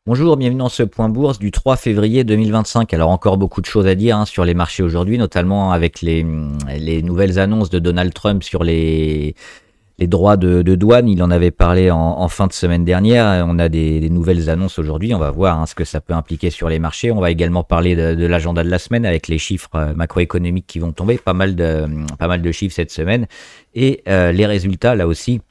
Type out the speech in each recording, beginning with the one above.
Bonjour, bienvenue dans ce point bourse du 3 février 2025. Alors encore beaucoup de choses à dire sur les marchés aujourd'hui, notamment avec les nouvelles annonces de Donald Trump sur les droits de douane. Il en avait parlé en fin de semaine dernière. On a des nouvelles annonces aujourd'hui. On va voir ce que ça peut impliquer sur les marchés. On va également parler de l'agenda de la semaine avec les chiffres macroéconomiques qui vont tomber. Pas mal de chiffres cette semaine. Et les résultats, là aussi.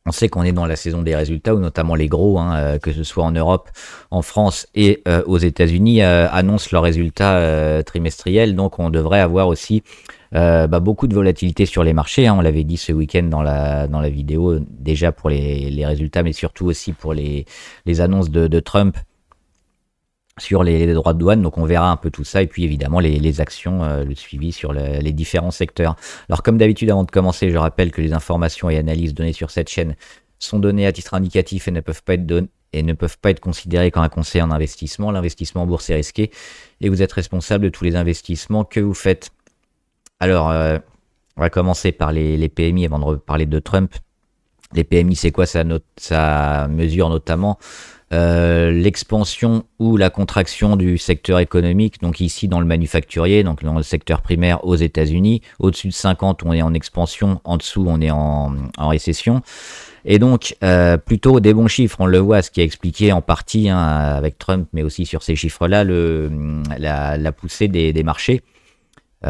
On sait qu'on est dans la saison des résultats où notamment les gros, que ce soit en Europe, en France et aux États-Unis, annoncent leurs résultats trimestriels. Donc on devrait avoir aussi beaucoup de volatilité sur les marchés. On l'avait dit ce week-end dans la vidéo, déjà pour les résultats, mais surtout aussi pour les annonces de Trump sur les droits de douane. Donc on verra un peu tout ça et puis évidemment les actions, le suivi sur les différents secteurs. Alors comme d'habitude, avant de commencer, je rappelle que les informations et analyses données sur cette chaîne sont données à titre indicatif et ne peuvent pas être considérées comme un conseil en investissement. L'investissement en bourse est risqué et vous êtes responsable de tous les investissements que vous faites. Alors on va commencer par les PMI avant de reparler de Trump. Les PMI, c'est quoi? Ça mesure notamment l'expansion ou la contraction du secteur économique, donc ici dans le manufacturier, donc dans le secteur primaire aux États-Unis. Au-dessus de 50, on est en expansion, en dessous, on est en récession. Et donc, plutôt des bons chiffres, on le voit, ce qui a expliqué en partie avec Trump, mais aussi sur ces chiffres-là, la poussée des marchés,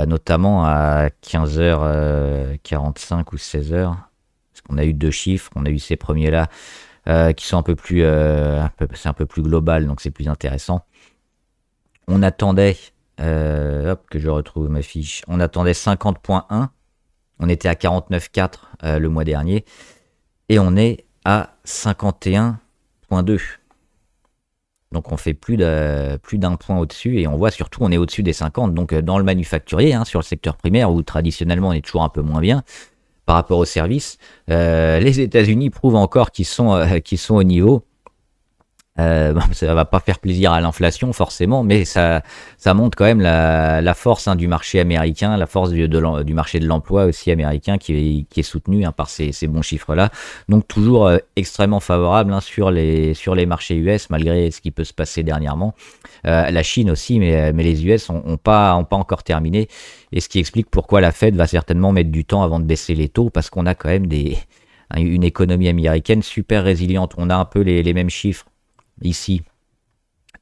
notamment à 15h45 ou 16h, parce qu'on a eu deux chiffres, on a eu ces premiers-là, qui sont un peu plus global, donc c'est plus intéressant. On attendait, que je retrouve ma fiche, on attendait 50.1, on était à 49.4 le mois dernier, et on est à 51.2. Donc on fait plus d'un point au-dessus, et on voit surtout on est au-dessus des 50, donc dans le manufacturier, sur le secteur primaire, où traditionnellement on est toujours un peu moins bien, par rapport aux services, les États-Unis prouvent encore qu'ils sont au niveau. Ça va pas faire plaisir à l'inflation forcément, mais ça montre quand même la force du marché américain, la force du marché de l'emploi aussi américain qui est soutenu par ces bons chiffres-là. Donc toujours extrêmement favorable sur les marchés US malgré ce qui peut se passer dernièrement. La Chine aussi, mais les US ont pas encore terminé, et ce qui explique pourquoi la Fed va certainement mettre du temps avant de baisser les taux, parce qu'on a quand même une économie américaine super résiliente. On a un peu les mêmes chiffres ici,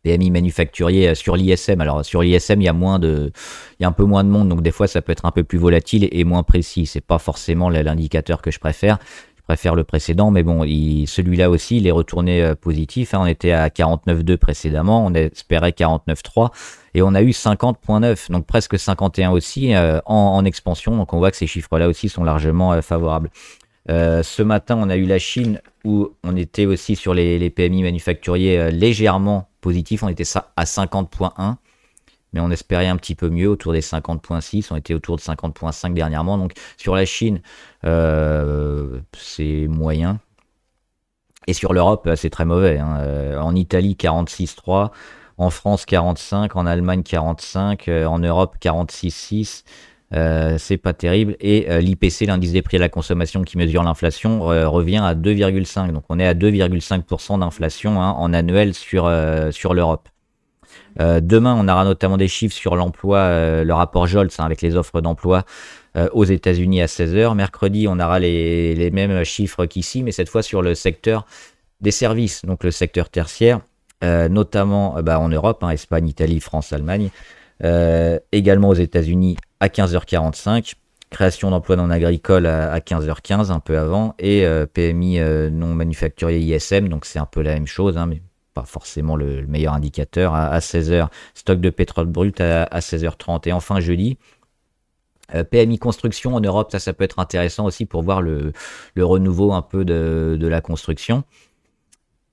PMI manufacturier sur l'ISM. Alors sur l'ISM, il y a un peu moins de monde, donc des fois ça peut être un peu plus volatile et moins précis. C'est pas forcément l'indicateur que je préfère. Je préfère le précédent, mais bon, celui-là aussi, il est retourné positif. On était à 49,2 précédemment, on espérait 49,3 et on a eu 50,9, donc presque 51 aussi en expansion. Donc on voit que ces chiffres-là aussi sont largement favorables. Ce matin, on a eu la Chine où on était aussi sur les PMI manufacturiers légèrement positifs. On était à 50.1, mais on espérait un petit peu mieux, autour des 50.6. On était autour de 50.5 dernièrement. Donc sur la Chine, c'est moyen. Et sur l'Europe, c'est très mauvais. En Italie, 46,3. En France, 45. En Allemagne, 45. En Europe, 46,6. C'est pas terrible, et l'IPC, l'indice des prix à la consommation qui mesure l'inflation, revient à 2,5, donc on est à 2,5% d'inflation en annuel sur l'Europe. Demain, on aura notamment des chiffres sur l'emploi, le rapport Jolts avec les offres d'emploi aux États-Unis à 16h. Mercredi, on aura les mêmes chiffres qu'ici, mais cette fois sur le secteur des services, donc le secteur tertiaire, notamment en Europe, Espagne, Italie, France, Allemagne, également aux États-Unis à 15h45, création d'emplois non agricoles à 15h15, un peu avant, et PMI non manufacturier ISM, donc c'est un peu la même chose, mais pas forcément le meilleur indicateur, à 16h, stock de pétrole brut à 16h30, et enfin jeudi, PMI construction en Europe, ça peut être intéressant aussi pour voir le renouveau un peu de la construction,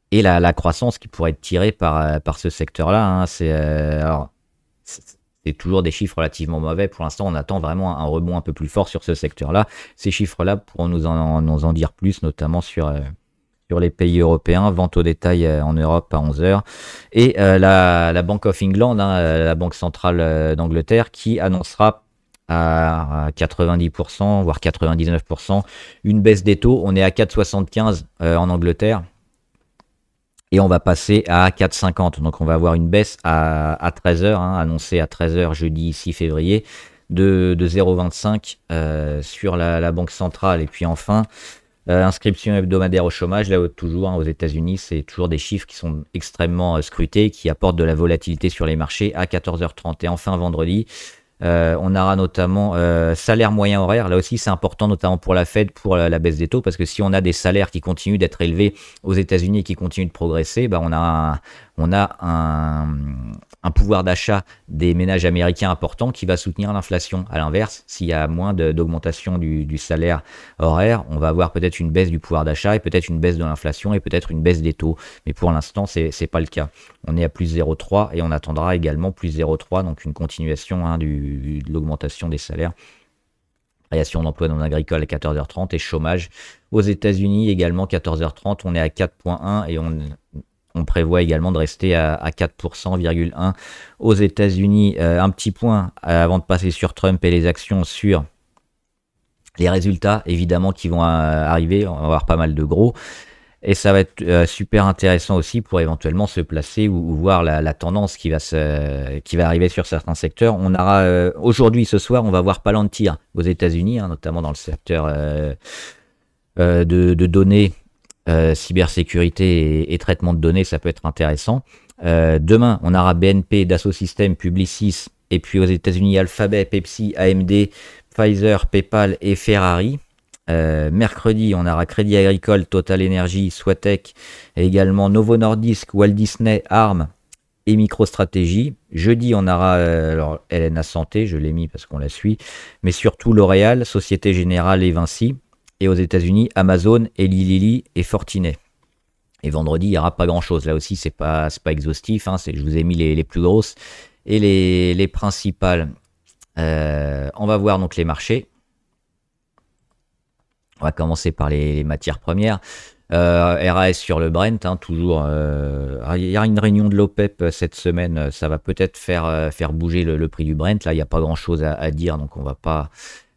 et la croissance qui pourrait être tirée par ce secteur-là. C'est toujours des chiffres relativement mauvais. Pour l'instant, on attend vraiment un rebond un peu plus fort sur ce secteur-là. Ces chiffres-là pourront nous en dire plus, notamment sur les pays européens. Vente au détail en Europe à 11h. Et la Bank of England, la Banque centrale d'Angleterre, qui annoncera à 90%, voire 99%, une baisse des taux. On est à 4,75 en Angleterre. Et on va passer à 4,50. Donc on va avoir une baisse à 13h, annoncée à 13h jeudi 6 février, de 0,25 sur la Banque centrale. Et puis enfin, inscription hebdomadaire au chômage, là toujours aux États-Unis, c'est toujours des chiffres qui sont extrêmement scrutés, qui apportent de la volatilité sur les marchés à 14h30. Et enfin vendredi, on aura notamment salaire moyen horaire. Là aussi, c'est important, notamment pour la Fed, pour la baisse des taux, parce que si on a des salaires qui continuent d'être élevés aux États-Unis et qui continuent de progresser, bah on a un pouvoir d'achat des ménages américains important qui va soutenir l'inflation. À l'inverse, s'il y a moins d'augmentation du salaire horaire, on va avoir peut-être une baisse du pouvoir d'achat et peut-être une baisse de l'inflation et peut-être une baisse des taux. Mais pour l'instant, c'est pas le cas. On est à plus 0,3 et on attendra également plus 0,3, donc une continuation de l'augmentation des salaires. Création d'emplois non agricoles à 14h30 et chômage aux États-Unis également 14h30. On est à 4,1 et on prévoit également de rester à 4,1% aux États-Unis. Un petit point avant de passer sur Trump et les actions, sur les résultats évidemment qui vont arriver. On va avoir pas mal de gros. Et ça va être super intéressant aussi pour éventuellement se placer ou voir la tendance qui va arriver sur certains secteurs. On aura aujourd'hui, ce soir, on va voir Palantir aux États-Unis, notamment dans le secteur de données, cybersécurité et traitement de données. Ça peut être intéressant. Demain, on aura BNP, Dassault Systèmes, Publicis, et puis aux États-Unis, Alphabet, Pepsi, AMD, Pfizer, PayPal et Ferrari. Mercredi, on aura Crédit Agricole, Total Energy, Swatec, et également Novo Nordisk, Walt Disney, Arm et MicroStrategy. Jeudi, on aura alors LNA Santé, je l'ai mis parce qu'on la suit, mais surtout L'Oréal, Société Générale et Vinci. Et aux États-Unis, Amazon, Eli Lilly et Fortinet. Et vendredi, il n'y aura pas grand-chose. Là aussi, c'est pas exhaustif. Je vous ai mis les plus grosses et les principales. On va voir donc les marchés. On va commencer par les matières premières. RAS sur le Brent, toujours. Il y a une réunion de l'OPEP cette semaine. Ça va peut-être faire bouger le prix du Brent. Là, il n'y a pas grand-chose à dire, donc on ne va pas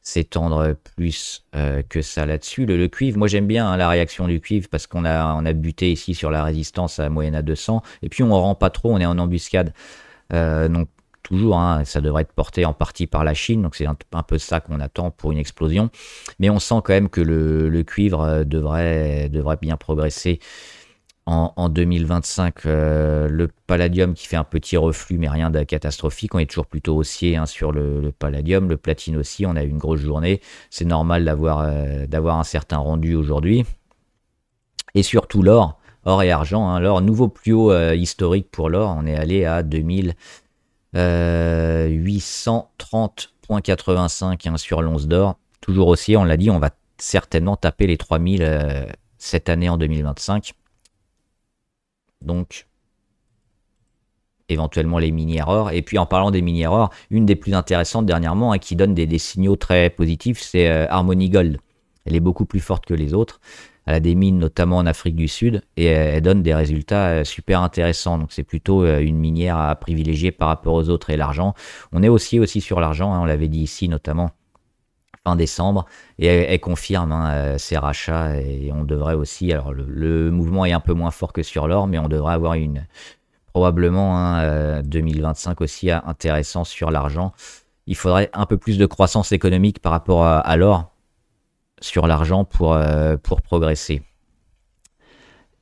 s'étendre plus que ça là-dessus. Le cuivre, moi j'aime bien la réaction du cuivre parce qu'on a buté ici sur la résistance à moyenne à 200. Et puis on ne rend pas trop, on est en embuscade. Donc toujours, ça devrait être porté en partie par la Chine, donc c'est un peu ça qu'on attend pour une explosion. Mais on sent quand même que le cuivre devrait bien progresser en 2025. Le palladium qui fait un petit reflux, mais rien de catastrophique. On est toujours plutôt haussier sur le palladium. Le platine aussi, on a eu une grosse journée. C'est normal d'avoir un certain rendu aujourd'hui. Et surtout l'or et argent. L'or, nouveau plus haut historique pour l'or. On est allé à 2830,85 sur l'once d'or. Toujours haussier, on l'a dit, on va certainement taper les 3000 cette année en 2025. Donc, éventuellement les minières or. Et puis en parlant des minières or, une des plus intéressantes dernièrement, qui donne des signaux très positifs, c'est Harmony Gold. Elle est beaucoup plus forte que les autres. Elle a des mines notamment en Afrique du Sud et elle donne des résultats super intéressants. Donc c'est plutôt une minière à privilégier par rapport aux autres. Et l'argent, on est aussi sur l'argent, on l'avait dit ici notamment fin décembre, et elle confirme ses rachats, et on devrait aussi, alors le mouvement est un peu moins fort que sur l'or, mais on devrait avoir probablement 2025 aussi intéressant sur l'argent. Il faudrait un peu plus de croissance économique par rapport à l'or sur l'argent pour progresser.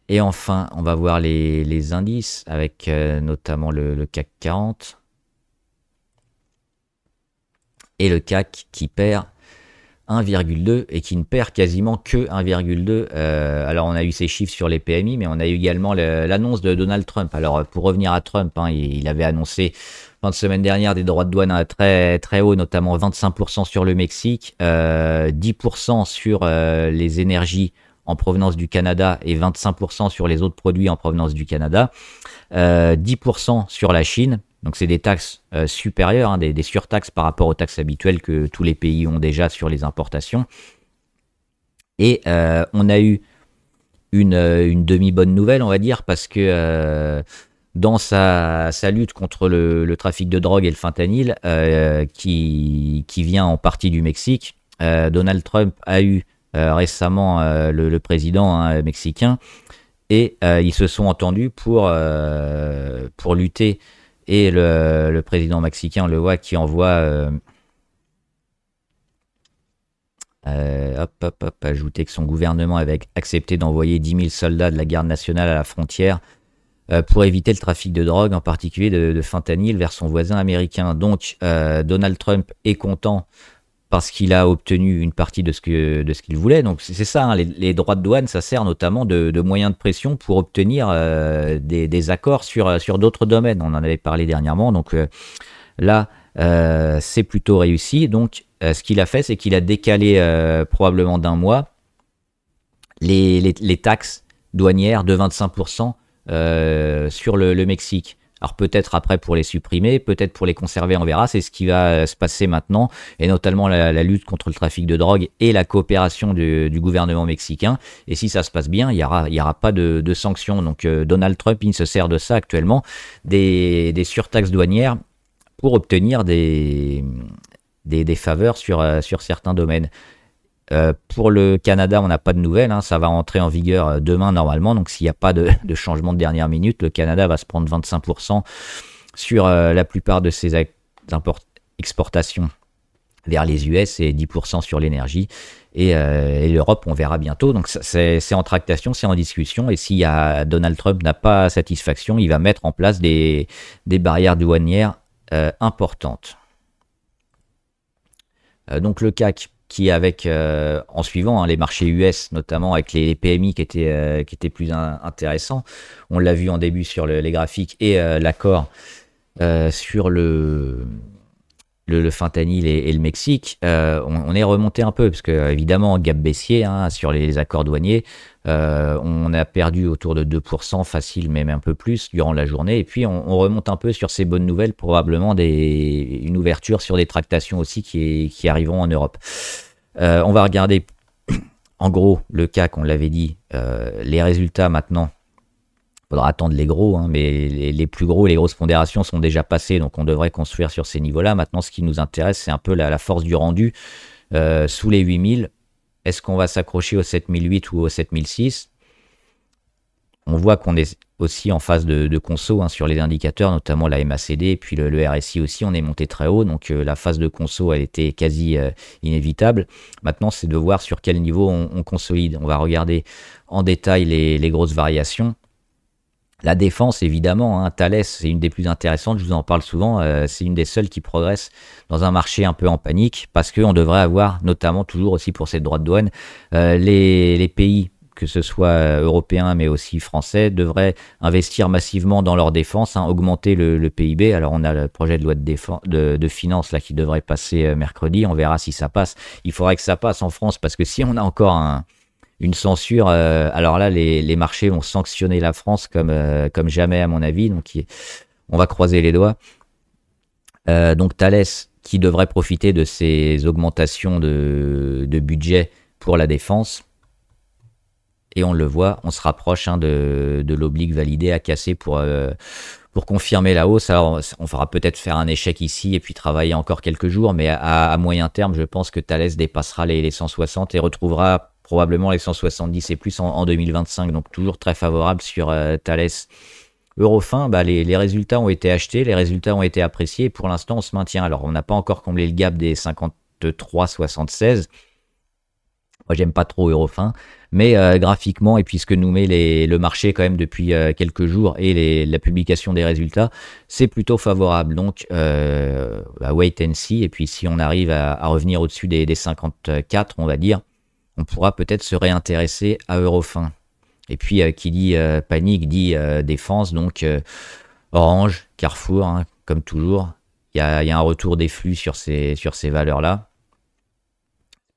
Et enfin, on va voir les indices avec notamment le CAC 40 et le CAC qui perd 1,2 et qui ne perd quasiment que 1,2. Alors on a eu ces chiffres sur les PMI, mais on a eu également l'annonce de Donald Trump. Alors pour revenir à Trump, il avait annoncé fin de semaine dernière des droits de douane très, très hauts, notamment 25% sur le Mexique, 10% sur les énergies en provenance du Canada et 25% sur les autres produits en provenance du Canada, 10% sur la Chine. Donc c'est des taxes supérieures, des surtaxes par rapport aux taxes habituelles que tous les pays ont déjà sur les importations. Et on a eu une demi-bonne nouvelle, on va dire, parce que dans sa lutte contre le trafic de drogue et le fentanyl, qui vient en partie du Mexique, Donald Trump a eu récemment le président mexicain, Et ils se sont entendus pour lutter. Et le président mexicain, on le voit, qui envoie... ajouter que son gouvernement avait accepté d'envoyer 10 000 soldats de la garde nationale à la frontière pour éviter le trafic de drogue, en particulier de fentanyl, vers son voisin américain. Donc, Donald Trump est content parce qu'il a obtenu une partie de ce qu'il voulait. Donc, c'est ça, hein, les droits de douane, ça sert notamment de moyen de pression pour obtenir des accords sur d'autres domaines. On en avait parlé dernièrement. Donc, là, c'est plutôt réussi. Donc, ce qu'il a fait, c'est qu'il a décalé probablement d'un mois les taxes douanières de 25% sur le Mexique. Alors peut-être après pour les supprimer, peut-être pour les conserver, on verra. C'est ce qui va se passer maintenant, et notamment la lutte contre le trafic de drogue et la coopération du gouvernement mexicain. Et si ça se passe bien, il y aura pas de sanctions. Donc Donald Trump, il se sert de ça actuellement, des surtaxes douanières, pour obtenir des faveurs sur certains domaines. Pour le Canada, on n'a pas de nouvelles, hein, ça va entrer en vigueur demain normalement, donc s'il n'y a pas de changement de dernière minute, le Canada va se prendre 25% sur la plupart de ses exportations vers les US et 10% sur l'énergie. Et l'Europe, on verra bientôt. Donc c'est en tractation, c'est en discussion. Et si Donald Trump n'a pas satisfaction, il va mettre en place des barrières douanières importantes. Donc le CAC, qui en suivant les marchés US, notamment avec les PMI qui étaient plus intéressants, on l'a vu en début sur les graphiques, et l'accord sur le fentanyl et le Mexique, on est remonté un peu, parce que évidemment, gap baissier sur les accords douaniers, on a perdu autour de 2% facile, même un peu plus durant la journée, et puis on remonte un peu sur ces bonnes nouvelles, probablement une ouverture sur des tractations aussi qui arriveront en Europe. On va regarder en gros le CAC, on l'avait dit, les résultats maintenant. Il faudra attendre les gros, mais les plus gros et les grosses pondérations sont déjà passées, donc on devrait construire sur ces niveaux-là. Maintenant, ce qui nous intéresse, c'est un peu la force du rendu sous les 8000. Est-ce qu'on va s'accrocher au 7008 ou au 7006? On voit qu'on est aussi en phase de conso sur les indicateurs, notamment la MACD et puis le RSI aussi. On est monté très haut, donc la phase de conso, elle était quasi inévitable. Maintenant, c'est de voir sur quel niveau on consolide. On va regarder en détail les grosses variations. La défense, évidemment, Thales, c'est une des plus intéressantes, je vous en parle souvent, c'est une des seules qui progresse dans un marché un peu en panique, parce qu'on devrait avoir, notamment toujours aussi pour ces droits de douane, les pays, que ce soit européens mais aussi français, devraient investir massivement dans leur défense, augmenter le PIB. Alors on a le projet de loi de finances là, qui devrait passer mercredi, on verra si ça passe. Il faudrait que ça passe en France, parce que si on a encore une censure, alors là, les marchés vont sanctionner la France comme jamais, à mon avis. Donc, on va croiser les doigts. Donc, Thales, qui devrait profiter de ces augmentations de budget pour la défense. Et on le voit, on se rapproche de l'oblique validé à casser pour confirmer la hausse. Alors, on fera peut-être faire un échec ici et puis travailler encore quelques jours. Mais à moyen terme, je pense que Thales dépassera les 160 et retrouvera probablement les 170 et plus en 2025, donc toujours très favorable sur Thales. Eurofin, les résultats ont été achetés, les résultats ont été appréciés, et pour l'instant on se maintient. Alors on n'a pas encore comblé le gap des 53,76. Moi j'aime pas trop Eurofin, mais graphiquement, et puis ce que nous met le marché quand même depuis quelques jours, et la publication des résultats, c'est plutôt favorable. Donc wait and see, et puis si on arrive à revenir au-dessus des 54, on va dire, on pourra peut-être se réintéresser à Eurofin. Et puis, qui dit panique, dit défense. Donc, Orange, Carrefour, comme toujours. Il y a un retour des flux sur ces valeurs-là.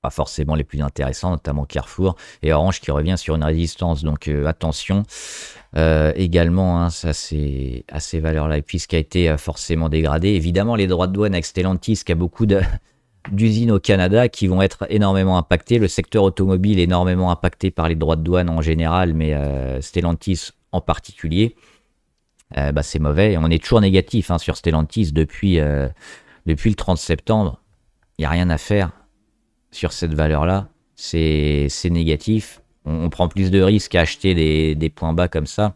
Pas forcément les plus intéressants, notamment Carrefour. Et Orange qui revient sur une résistance. Donc, attention. Également, ça c'est à ces valeurs-là. Et puis, ce qui a été forcément dégradé. Évidemment, les droits de douane avec Stellantis, qui a beaucoup d'usines au Canada qui vont être énormément impactées. Le secteur automobile est énormément impacté par les droits de douane en général, mais Stellantis en particulier. C'est mauvais. Et on est toujours négatif sur Stellantis depuis le 30 septembre. Il n'y a rien à faire sur cette valeur-là. C'est négatif. on prend plus de risques à acheter des points bas comme ça.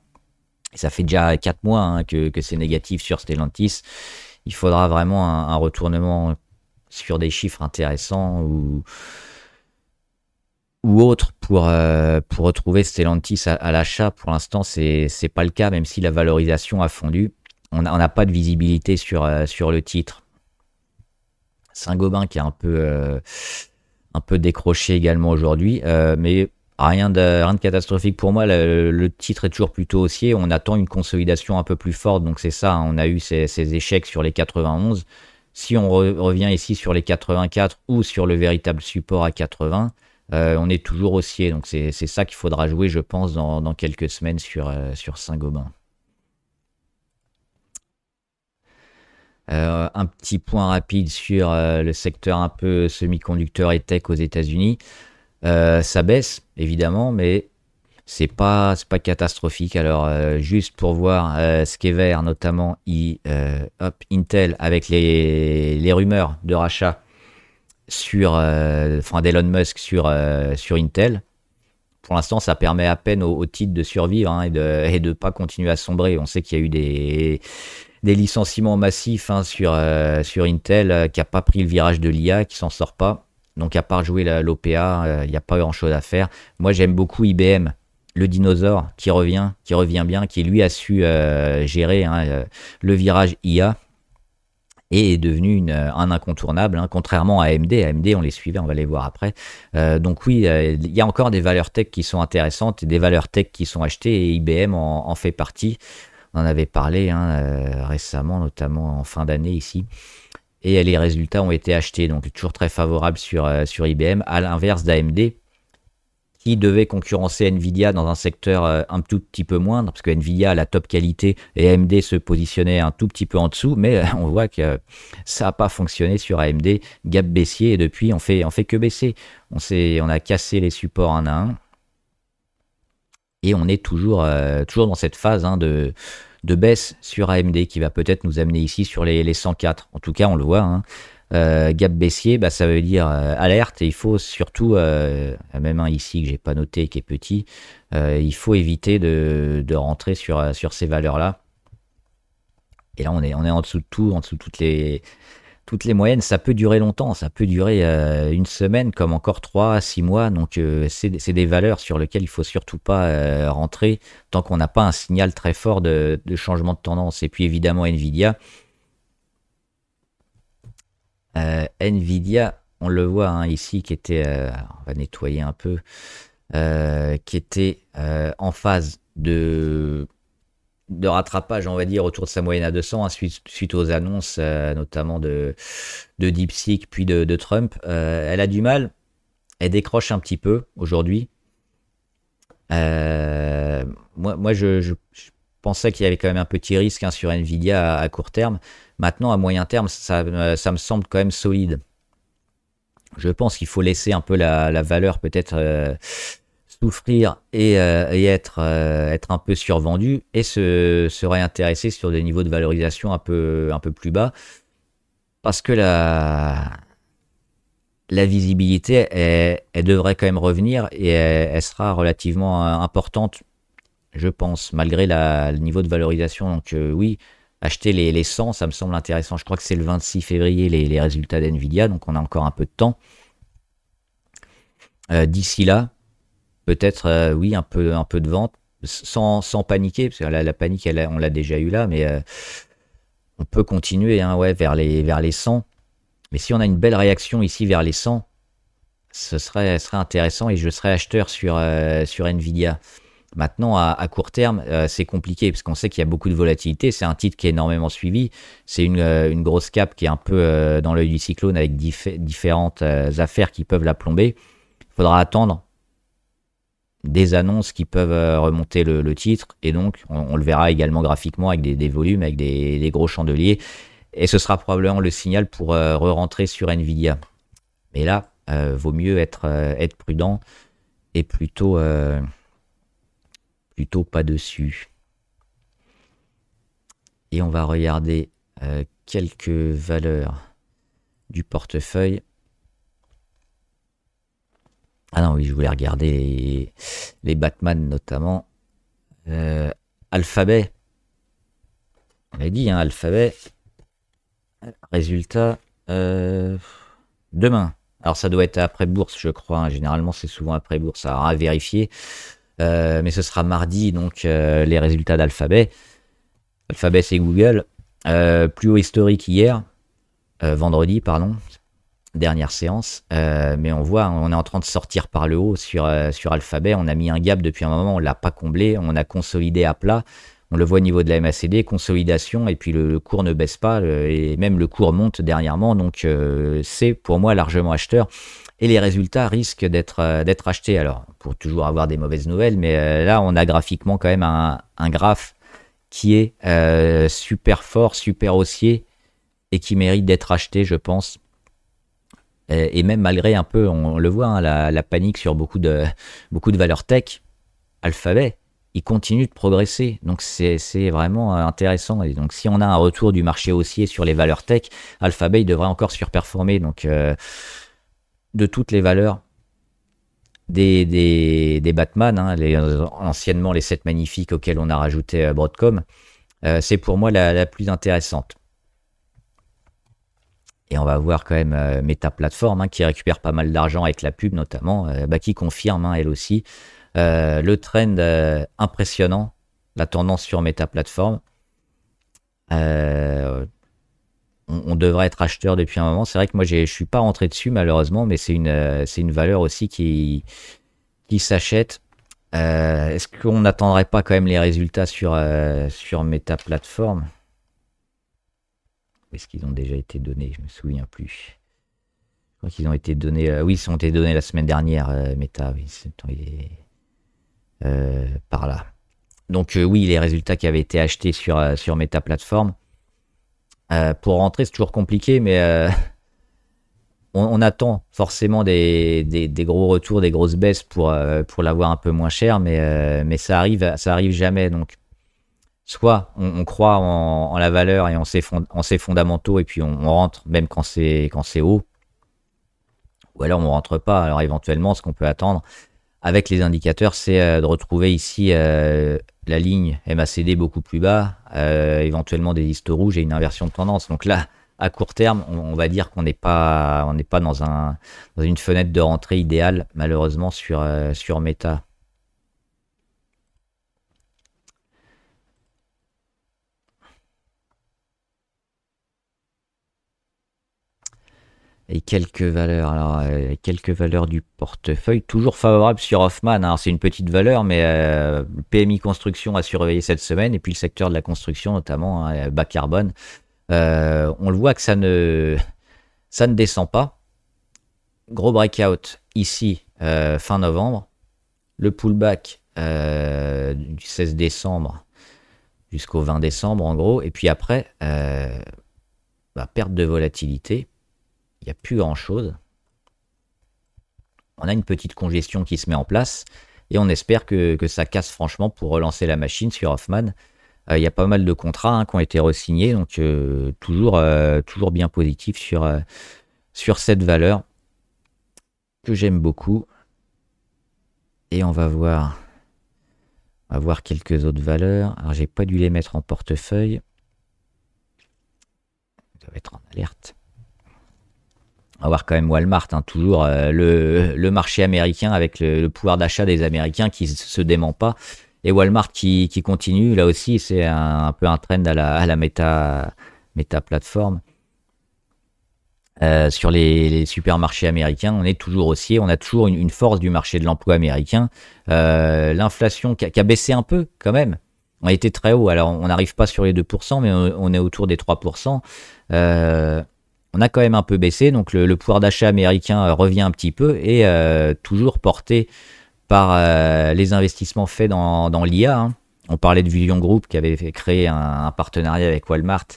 Et ça fait déjà 4 mois hein, que c'est négatif sur Stellantis. Il faudra vraiment un retournement sur des chiffres intéressants ou autre pour retrouver Stellantis à l'achat. Pour l'instant, c'est pas le cas, même si la valorisation a fondu. On n'a pas de visibilité sur le titre. Saint-Gobain qui est un peu décroché également aujourd'hui, mais rien de catastrophique pour moi. Le titre est toujours plutôt haussier. On attend une consolidation un peu plus forte, donc c'est ça. On a eu ces échecs sur les 91. Si on revient ici sur les 84 ou sur le véritable support à 80, on est toujours haussier. Donc c'est ça qu'il faudra jouer, je pense, dans quelques semaines sur Saint-Gobain. Un petit point rapide sur le secteur un peu semi-conducteur et tech aux États-Unis. Ça baisse évidemment, mais c'est pas catastrophique. Alors juste pour voir ce qui est vert, notamment Intel avec les rumeurs de rachat d'Elon Musk sur Intel. Pour l'instant, ça permet à peine au titre de survivre hein, et de pas continuer à sombrer. On sait qu'il y a eu des licenciements massifs hein, sur Intel qui n'a pas pris le virage de l'IA, qui s'en sort pas. Donc à part jouer l'OPA, il n'y a pas grand chose à faire. Moi j'aime beaucoup IBM, le dinosaure qui revient bien, qui lui a su gérer hein, le virage IA et est devenu un incontournable, hein, contrairement à AMD. AMD, on les suivait, on va les voir après. Donc oui, il y a encore des valeurs tech qui sont intéressantes, des valeurs tech qui sont achetées et IBM en fait partie. On en avait parlé hein, récemment, notamment en fin d'année ici. Et les résultats ont été achetés, donc toujours très favorable sur IBM, à l'inverse d'AMD, qui devait concurrencer Nvidia dans un secteur un tout petit peu moindre, parce que Nvidia a la top qualité et AMD se positionnait un tout petit peu en dessous, mais on voit que ça n'a pas fonctionné sur AMD, gap baissier, et depuis on fait que baisser. On a cassé les supports un à un, et on est toujours dans cette phase hein, de baisse sur AMD qui va peut-être nous amener ici sur les 104. En tout cas, on le voit. Hein. Gap baissier, bah, ça veut dire alerte et il faut surtout, même un ici que j'ai pas noté qui est petit, il faut éviter de rentrer sur ces valeurs-là. Et là, on est en dessous de tout, en dessous de toutes les moyennes. Ça peut durer longtemps, ça peut durer une semaine comme encore 3 à 6 mois. Donc c'est des valeurs sur lesquelles il faut surtout pas rentrer tant qu'on n'a pas un signal très fort de changement de tendance. Et puis évidemment Nvidia. Nvidia, on le voit hein, ici, qui était, on va nettoyer un peu, qui était en phase de rattrapage, on va dire, autour de sa moyenne à 200, hein, suite aux annonces, notamment de DeepSeek, puis de Trump. Elle a du mal, elle décroche un petit peu aujourd'hui. Moi je pensais qu'il y avait quand même un petit risque hein, sur Nvidia à court terme. Maintenant, à moyen terme, ça me semble quand même solide. Je pense qu'il faut laisser un peu la valeur peut-être souffrir et être un peu survendu et se réintéresser sur des niveaux de valorisation un peu plus bas. Parce que la visibilité, elle devrait quand même revenir et elle sera relativement importante, je pense, malgré le niveau de valorisation. Donc oui, acheter les 100, ça me semble intéressant. Je crois que c'est le 26 février les résultats d'NVIDIA, donc on a encore un peu de temps. D'ici là, peut-être, oui, un peu de vente, sans paniquer, parce que la panique, on l'a déjà eu là, mais on peut continuer hein, ouais, vers les 100. Mais si on a une belle réaction ici vers les 100, ce serait intéressant et je serais acheteur sur Nvidia. Maintenant, à court terme, c'est compliqué parce qu'on sait qu'il y a beaucoup de volatilité. C'est un titre qui est énormément suivi. C'est une grosse cap qui est un peu dans l'œil du cyclone avec différentes affaires qui peuvent la plomber. Il faudra attendre des annonces qui peuvent remonter le titre et donc on le verra également graphiquement avec des volumes, avec des gros chandeliers. Et ce sera probablement le signal pour re-rentrer sur Nvidia. Mais là, vaut mieux être prudent et plutôt pas dessus. Et on va regarder quelques valeurs du portefeuille. Ah non, oui, je voulais regarder les Batman notamment. Alphabet, on l'a dit, hein, Alphabet. Résultat, demain. Alors ça doit être après bourse, je crois, hein. Généralement, c'est souvent après bourse, à vérifier. Mais ce sera mardi, donc les résultats d'Alphabet. Alphabet, c'est Google. Plus haut historique hier, vendredi, pardon, dernière séance. Mais on voit, on est en train de sortir par le haut sur Alphabet. On a mis un gap depuis un moment, on ne l'a pas comblé. On a consolidé à plat. On le voit au niveau de la MACD, consolidation, et puis le cours ne baisse pas, et même le cours monte dernièrement. Donc c'est pour moi largement acheteur. Et les résultats risquent d'être achetés. Alors, pour toujours avoir des mauvaises nouvelles, mais là, on a graphiquement quand même un graphe qui est super fort, super haussier, et qui mérite d'être acheté, je pense. Et même malgré un peu, on le voit, hein, la panique sur beaucoup de valeurs tech, Alphabet, il continue de progresser. Donc c'est vraiment intéressant. Et donc si on a un retour du marché haussier sur les valeurs tech, Alphabet, il devrait encore surperformer. Donc de toutes les valeurs des Batman, hein, anciennement les 7 magnifiques auxquels on a rajouté Broadcom, c'est pour moi la plus intéressante. Et on va voir quand même Meta Platform, hein, qui récupère pas mal d'argent avec la pub notamment, qui confirme, hein, elle aussi, le trend impressionnant, la tendance sur Meta Platform. On devrait être acheteur depuis un moment. C'est vrai que moi je suis pas rentré dessus malheureusement, mais c'est une valeur aussi qui s'achète. Est-ce qu'on n'attendrait pas quand même les résultats sur Meta Platform? Ou est-ce qu'ils ont déjà été donnés? Je me souviens plus. Je crois qu'ils ont été donnés. Oui, ils ont été donnés la semaine dernière, Meta. Oui, par là. Donc oui, les résultats qui avaient été achetés sur Meta Platform. Pour rentrer, c'est toujours compliqué, mais on attend forcément des gros retours, des grosses baisses pour l'avoir un peu moins cher, mais ça arrive jamais. Donc soit on croit en la valeur et en ses fondamentaux, et puis on rentre même quand c'est haut, ou alors on rentre pas. Alors éventuellement, ce qu'on peut attendre avec les indicateurs, c'est de retrouver ici la ligne MACD beaucoup plus bas, éventuellement des listes rouges et une inversion de tendance. Donc là, à court terme, on va dire qu'on n'est pas dans une fenêtre de rentrée idéale, malheureusement, sur Meta. Et quelques valeurs, alors quelques valeurs du portefeuille, toujours favorables sur Hoffman. Alors c'est une petite valeur, mais PMI Construction a surveillé cette semaine, et puis le secteur de la construction notamment, hein, bas carbone. On le voit que ça ne descend pas. Gros breakout ici, fin novembre. Le pullback du 16 décembre jusqu'au 20 décembre en gros. Et puis après, perte de volatilité. Il n'y a plus grand chose. On a une petite congestion qui se met en place, et on espère que ça casse franchement pour relancer la machine sur Hoffman. Il y a pas mal de contrats, hein, qui ont été re-signés, donc toujours bien positif sur cette valeur que j'aime beaucoup. Et on va voir quelques autres valeurs. Alors j'ai pas dû les mettre en portefeuille. Ça va être en alerte. On va voir quand même Walmart, hein, toujours le marché américain avec le pouvoir d'achat des Américains qui se dément pas. Et Walmart qui continue, là aussi, c'est un peu un trend à la Meta Platform. Sur les supermarchés américains, on est toujours haussier, on a toujours une force du marché de l'emploi américain. L'inflation qui a baissé un peu quand même. On a été très haut, alors on n'arrive pas sur les 2%, mais on est autour des 3%. On a quand même un peu baissé, donc le pouvoir d'achat américain revient un petit peu, et toujours porté par les investissements faits dans l'IA. Hein. On parlait de Vision Group qui avait créé un partenariat avec Walmart,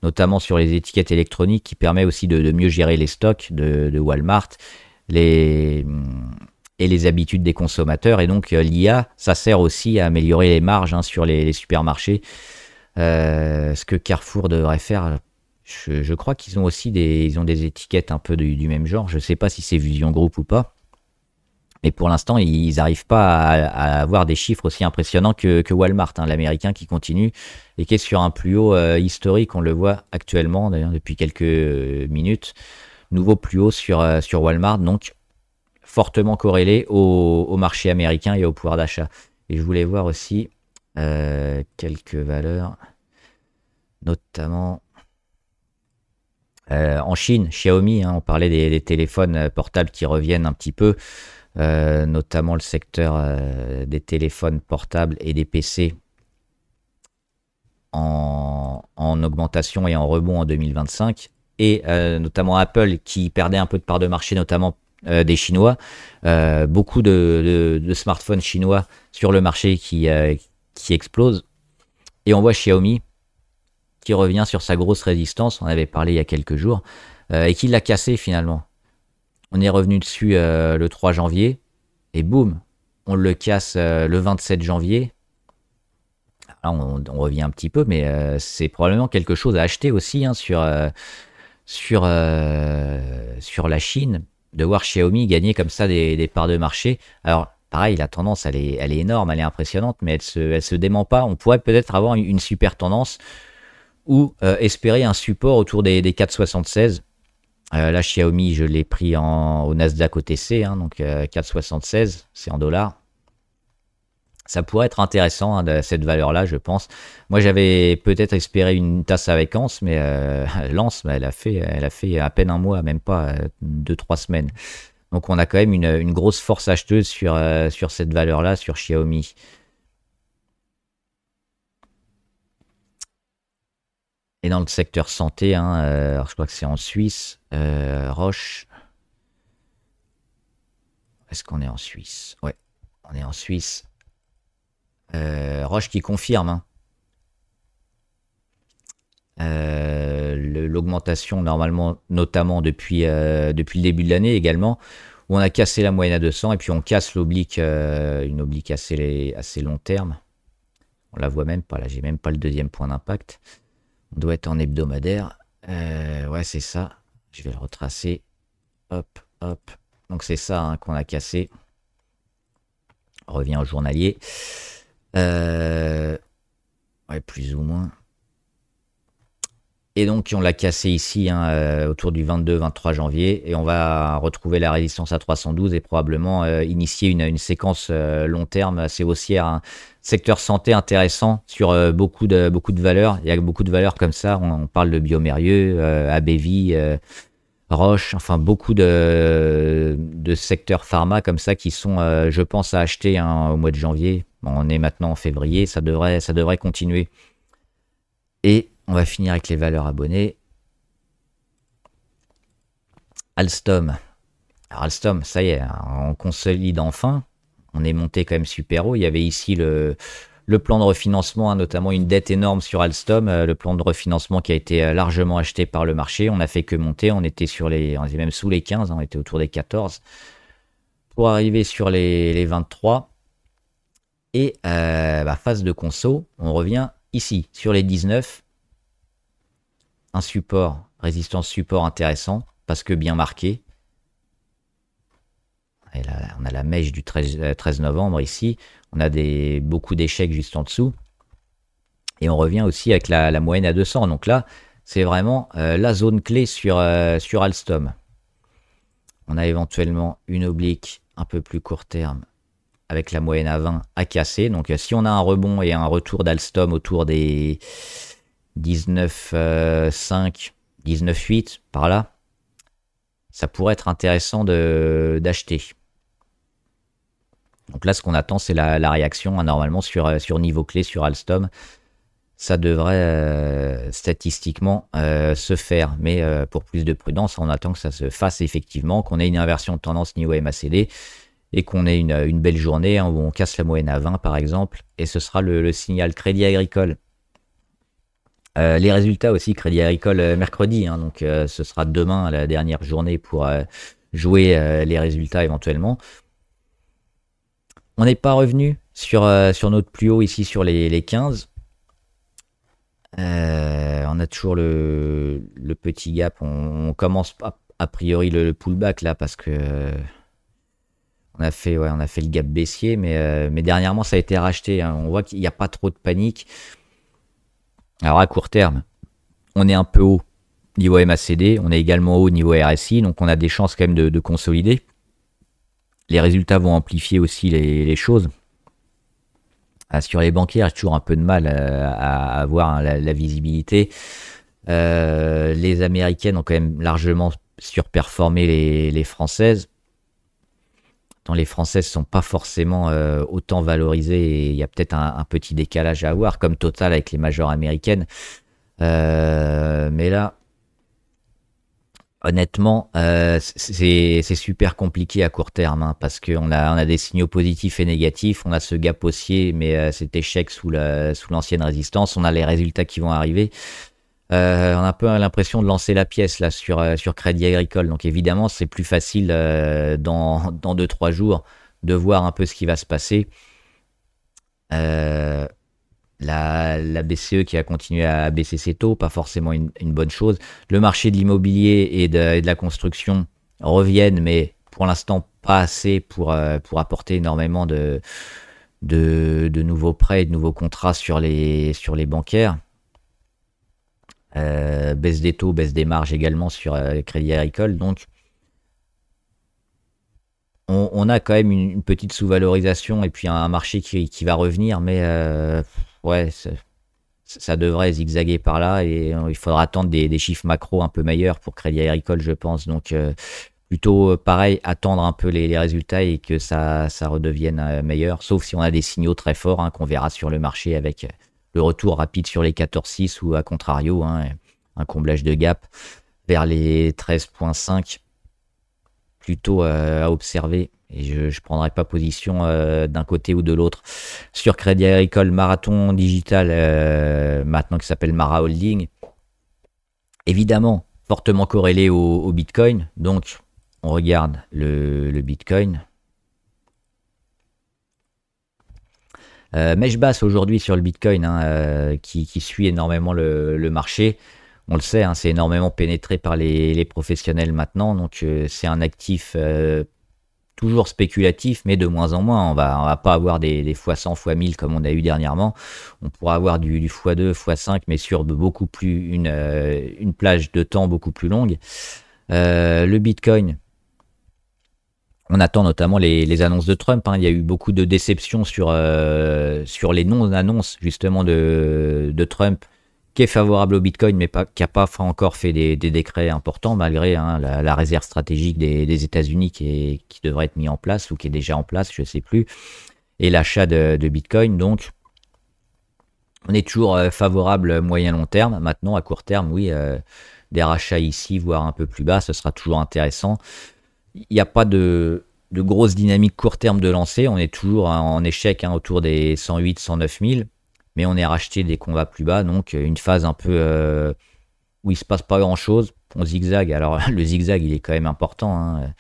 notamment sur les étiquettes électroniques, qui permet aussi de mieux gérer les stocks de Walmart et les habitudes des consommateurs. Et donc l'IA, ça sert aussi à améliorer les marges, hein, sur les supermarchés. Ce que Carrefour devrait faire, je crois qu'ils ont aussi des étiquettes un peu du même genre. Je ne sais pas si c'est Vision Group ou pas. Mais pour l'instant, ils n'arrivent pas à avoir des chiffres aussi impressionnants que Walmart, hein, l'américain qui continue et qui est sur un plus haut historique. On le voit actuellement, d'ailleurs, depuis quelques minutes. Nouveau plus haut sur Walmart, donc fortement corrélé au marché américain et au pouvoir d'achat. Et je voulais voir aussi quelques valeurs, notamment en Chine, Xiaomi, hein, on parlait des téléphones portables qui reviennent un petit peu, notamment le secteur des téléphones portables et des PC en augmentation et en rebond en 2025, et notamment Apple qui perdait un peu de part de marché, notamment des Chinois, beaucoup de smartphones chinois sur le marché qui explosent, et on voit Xiaomi qui revient sur sa grosse résistance, on avait parlé il y a quelques jours, et qui l'a cassé finalement. On est revenu dessus le 3 janvier, et boum, on le casse le 27 janvier. Là, on revient un petit peu, mais c'est probablement quelque chose à acheter aussi, hein, sur la Chine, de voir Xiaomi gagner comme ça des parts de marché. Alors, pareil, la tendance, elle est énorme, elle est impressionnante, mais elle se dément pas. On pourrait peut-être avoir une super tendance ou espérer un support autour des 4,76. Là, Xiaomi, je l'ai pris au Nasdaq OTC, hein, donc 4,76, c'est en dollars. Ça pourrait être intéressant, hein, cette valeur-là, je pense. Moi, j'avais peut-être espéré une tasse avec Lance, mais Lance, elle a fait à peine un mois, même pas 2-3 semaines. Donc, on a quand même une grosse force acheteuse sur cette valeur-là, sur Xiaomi. Et dans le secteur santé, hein, alors je crois que c'est en Suisse, Roche. Est-ce qu'on est en Suisse? Ouais, on est en Suisse. Roche qui confirme, hein. L'augmentation normalement, notamment depuis le début de l'année également, où on a cassé la moyenne à 200 et puis on casse l'oblique, une oblique assez long terme. On la voit même pas, là j'ai même pas le deuxième point d'impact. On doit être en hebdomadaire. Ouais, c'est ça. Je vais le retracer. Hop, hop. Donc c'est ça, hein, qu'on a cassé. On revient au journalier. Ouais, plus ou moins. Et donc on l'a cassé ici, hein, autour du 22-23 janvier. Et on va retrouver la résistance à 312 et probablement initier une séquence long terme assez haussière, hein. Secteur santé intéressant sur beaucoup de valeurs. Il y a beaucoup de valeurs comme ça. On parle de Biomérieux, AbbVie, Roche, enfin beaucoup de secteurs pharma comme ça qui sont, je pense, à acheter, hein, au mois de janvier. Bon, on est maintenant en février, ça devrait continuer. Et on va finir avec les valeurs abonnées. Alstom. Alors Alstom, ça y est, on consolide enfin. On est monté quand même super haut. Il y avait ici le plan de refinancement, hein, notamment une dette énorme sur Alstom. Le plan de refinancement qui a été largement acheté par le marché. On n'a fait que monter. On était on était même sous les 15, hein, on était autour des 14. Pour arriver sur les 23. Et phase de conso, on revient ici sur les 19. Un support, résistance support intéressant, parce que bien marqué. Et là, on a la mèche du 13 novembre ici. On a beaucoup d'échecs juste en dessous. Et on revient aussi avec la moyenne à 200. Donc là, c'est vraiment la zone clé sur Alstom. On a éventuellement une oblique un peu plus court terme avec la moyenne à 20 à casser. Donc si on a un rebond et un retour d'Alstom autour des 19,5, 19,8 par là, ça pourrait être intéressant d'acheter. Donc là, ce qu'on attend, c'est la réaction, hein, normalement sur niveau clé sur Alstom. Ça devrait statistiquement se faire, mais pour plus de prudence, on attend que ça se fasse effectivement, qu'on ait une inversion de tendance niveau MACD et qu'on ait une belle journée, hein, où on casse la moyenne à 20 par exemple, et ce sera le signal. Crédit Agricole. Les résultats aussi, Crédit Agricole mercredi, hein, donc ce sera demain la dernière journée pour jouer les résultats éventuellement. On n'est pas revenu sur notre plus haut ici sur les 15. On a toujours le petit gap. On commence a priori le pullback là parce que on a fait le gap baissier, mais dernièrement, ça a été racheté, hein. On voit qu'il n'y a pas trop de panique. Alors, à court terme, on est un peu haut niveau MACD, on est également haut niveau RSI, donc on a des chances quand même de consolider. Les résultats vont amplifier aussi les choses. Sur les banquiers, j'ai toujours un peu de mal à avoir, hein, la visibilité. Les Américaines ont quand même largement surperformé les Françaises. Tant les Françaises ne sont pas forcément autant valorisées et il y a peut-être un petit décalage à avoir, comme Total avec les majors américaines. Mais là, honnêtement, c'est super compliqué à court terme, hein, parce qu'on a des signaux positifs et négatifs. On a ce gap haussier, mais cet échec sous l'ancienne résistance. On a les résultats qui vont arriver. On a un peu l'impression de lancer la pièce là sur Crédit Agricole. Donc évidemment, c'est plus facile dans 2-3 jours de voir un peu ce qui va se passer. La BCE qui a continué à baisser ses taux, pas forcément une bonne chose. Le marché de l'immobilier et de la construction reviennent, mais pour l'instant pas assez pour apporter énormément de nouveaux prêts et de nouveaux contrats sur les bancaires. Baisse des taux, baisse des marges également sur Crédit Agricole. Donc, on a quand même une petite sous-valorisation et puis un marché qui va revenir, mais ouais, ça devrait zigzaguer par là et il faudra attendre des chiffres macro un peu meilleurs pour Crédit Agricole, je pense. Donc, plutôt pareil, attendre un peu les résultats et que ça redevienne meilleur, sauf si on a des signaux très forts, hein, qu'on verra sur le marché avec le retour rapide sur les 14,6 ou à contrario, hein, un comblage de gap vers les 13,5 plutôt à observer. Et je ne prendrai pas position d'un côté ou de l'autre. Sur Crédit Agricole, Marathon Digital, maintenant qui s'appelle Mara Holding, évidemment fortement corrélé au Bitcoin. Donc, on regarde le Bitcoin. Mèche basse aujourd'hui sur le Bitcoin, hein, qui suit énormément le marché. On le sait, hein, c'est énormément pénétré par les professionnels maintenant. Donc, c'est un actif toujours spéculatif, mais de moins en moins. On va pas avoir des x100, x1000 comme on a eu dernièrement. On pourra avoir du x2, x5, mais sur beaucoup plus une plage de temps beaucoup plus longue. Le Bitcoin, on attend notamment les annonces de Trump, hein. Il y a eu beaucoup de déceptions sur les non-annonces justement de Trump, qui est favorable au Bitcoin, mais qui n'a pas encore fait des décrets importants, malgré, hein, la réserve stratégique des États-Unis qui devrait être mis en place, ou qui est déjà en place, je ne sais plus, et l'achat de Bitcoin. Donc, on est toujours favorable moyen-long terme. Maintenant, à court terme, oui, des rachats ici, voire un peu plus bas, ce sera toujours intéressant. Il n'y a pas de grosse dynamique court terme de lancer. On est toujours en échec, hein, autour des 108, 109 000. Mais on est racheté dès qu'on va plus bas. Donc, une phase un peu où il ne se passe pas grand-chose. On zigzag. Alors, le zigzag, il est quand même important, hein.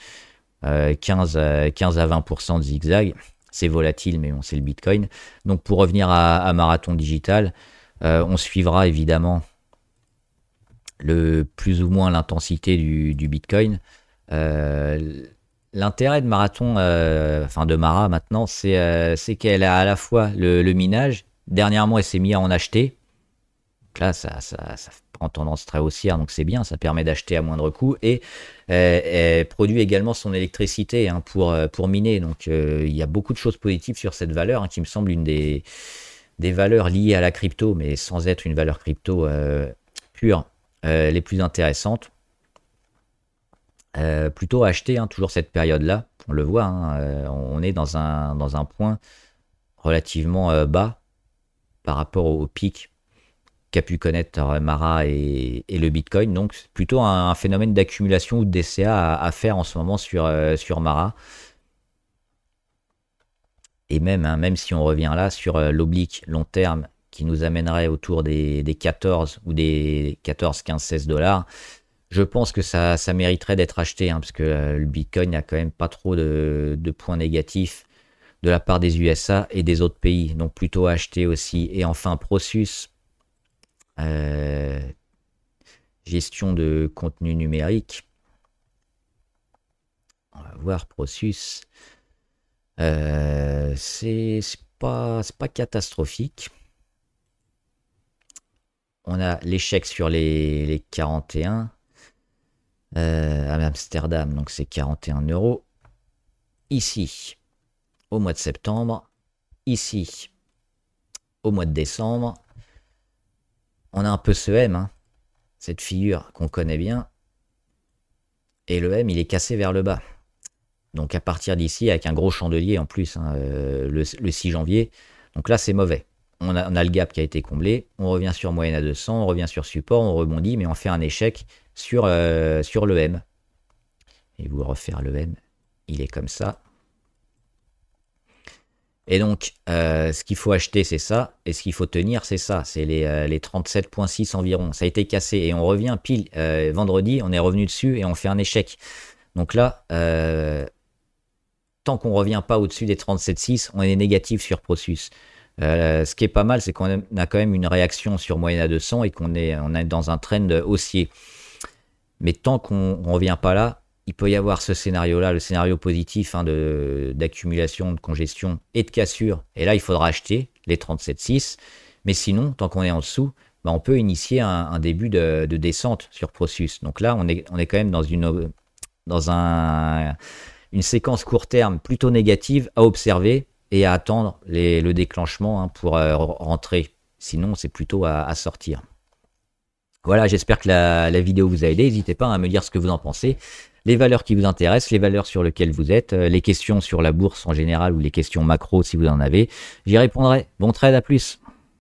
15 à 20% de zigzag. C'est volatile, mais bon, c'est le Bitcoin. Donc, pour revenir à Marathon Digital, on suivra évidemment plus ou moins l'intensité du Bitcoin. L'intérêt de Marathon, enfin de Mara maintenant, c'est qu'elle a à la fois le minage. Dernièrement, elle s'est mise à en acheter. Donc là, ça prend tendance très haussière, donc c'est bien, ça permet d'acheter à moindre coût. Et elle produit également son électricité, hein, pour miner. Donc il y a beaucoup de choses positives sur cette valeur, hein, qui me semble une des valeurs liées à la crypto, mais sans être une valeur crypto pure, les plus intéressantes. Plutôt acheter, hein, toujours cette période-là. On le voit, hein, on est dans un point relativement bas par rapport au pic qu'a pu connaître Mara et le Bitcoin. Donc, c'est plutôt un phénomène d'accumulation ou de DCA à faire en ce moment sur Mara. Et même, hein, même si on revient là sur l'oblique long terme qui nous amènerait autour des 14 ou des 14, 15, 16 $, je pense que ça mériterait d'être acheté, hein, parce que le Bitcoin n'a quand même pas trop de points négatifs de la part des USA et des autres pays. Donc plutôt acheter aussi. Et enfin, Prosus, gestion de contenu numérique. On va voir Prosus. C'est pas catastrophique. On a l'échec sur les 41 à Amsterdam, donc c'est 41 €. Ici, au mois de septembre. Ici, au mois de décembre. On a un peu ce M, hein, cette figure qu'on connaît bien. Et le M, il est cassé vers le bas. Donc à partir d'ici, avec un gros chandelier en plus, hein, le 6 janvier. Donc là, c'est mauvais. On a le gap qui a été comblé. On revient sur moyenne à 200, on revient sur support, on rebondit, mais on fait un échec sur le M. Et vous refaire le M, il est comme ça. Et donc, ce qu'il faut acheter, c'est ça. Et ce qu'il faut tenir, c'est ça. C'est les 37,6 environ. Ça a été cassé. Et on revient pile vendredi. On est revenu dessus et on fait un échec. Donc là, tant qu'on ne revient pas au-dessus des 37,6, on est négatif sur Prosus. Ce qui est pas mal, c'est qu'on a quand même une réaction sur moyenne à 200 et qu'on est dans un trend haussier. Mais tant qu'on ne revient pas là, il peut y avoir ce scénario-là, le scénario positif, hein, d'accumulation, de congestion et de cassure. Et là, il faudra acheter les 37,6. Mais sinon, tant qu'on est en dessous, bah, on peut initier un début de descente sur Prosus. Donc là, on est quand même dans une séquence court terme plutôt négative à observer et à attendre le déclenchement, hein, pour rentrer. Sinon, c'est plutôt à sortir. Voilà, j'espère que la vidéo vous a aidé. N'hésitez pas à me dire ce que vous en pensez, les valeurs qui vous intéressent, les valeurs sur lesquelles vous êtes, les questions sur la bourse en général ou les questions macro si vous en avez. J'y répondrai. Bon trade, à plus.